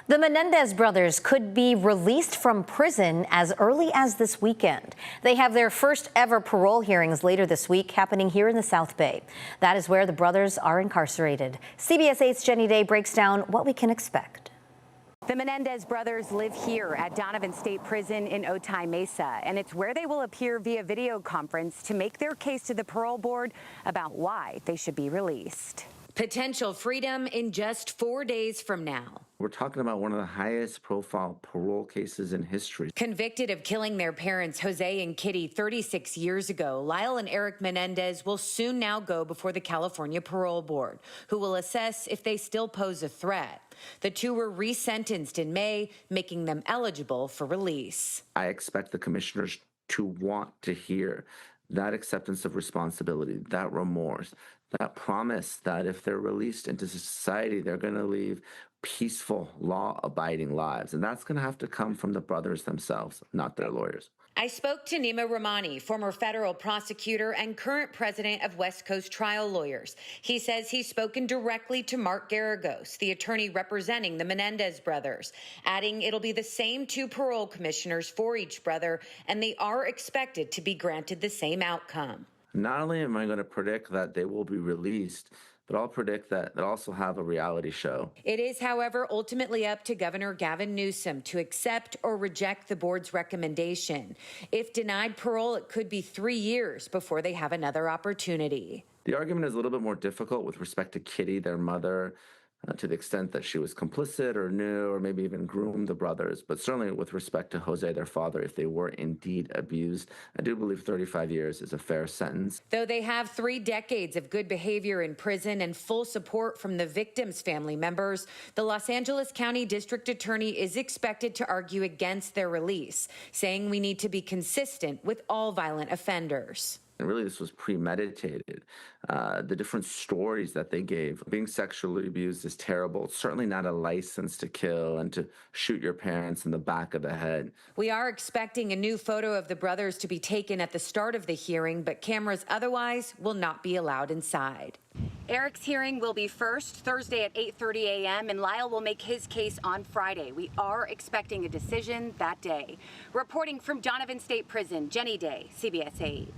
The Menendez brothers could be released from prison as early as this weekend. They have their first ever parole hearings later this week, happening here in the South Bay. That is where the brothers are incarcerated. CBS 8's Jenny Day breaks down what we can expect. The Menendez brothers live here at Donovan State Prison in Otay Mesa, and it's where they will appear via video conference to make their case to the parole board about why they should be released. Potential freedom in just 4 days from now. We're talking about one of the highest profile parole cases in history. Convicted of killing their parents, Jose and Kitty, 36 years ago, Lyle and Erik Menendez will soon now go before the California Parole Board, who will assess if they still pose a threat. The two were resentenced in May, making them eligible for release. I expect the commissioners to want to hear that acceptance of responsibility, that remorse, that promise that if they're released into society, they're going to leave peaceful, law-abiding lives. And that's going to have to come from the brothers themselves, not their lawyers. I spoke to Nima Rahmani, former federal prosecutor and current president of West Coast Trial Lawyers. He says he's spoken directly to Mark Garagos, the attorney representing the Menendez brothers, adding it'll be the same two parole commissioners for each brother, and they are expected to be granted the same outcome. Not only am I going to predict that they will be released, but I'll predict that they'll also have a reality show. It is, however, ultimately up to Governor Gavin Newsom to accept or reject the board's recommendation. If denied parole, it could be 3 years before they have another opportunity. The argument is a little bit more difficult with respect to Kitty, their mother, to the extent that she was complicit or knew or maybe even groomed the brothers. But certainly with respect to Jose, their father, if they were indeed abused, I do believe 35 years is a fair sentence. Though they have 3 decades of good behavior in prison and full support from the victims' family members, the Los Angeles County District Attorney is expected to argue against their release, saying we need to be consistent with all violent offenders. And really, this was premeditated. The different stories that they gave. Being sexually abused is terrible. It's certainly not a license to kill and to shoot your parents in the back of the head. We are expecting a new photo of the brothers to be taken at the start of the hearing, but cameras otherwise will not be allowed inside. Erik's hearing will be first Thursday at 8:30 a.m. and Lyle will make his case on Friday. We are expecting a decision that day. Reporting from Donovan State Prison, Jenny Day, CBS 8.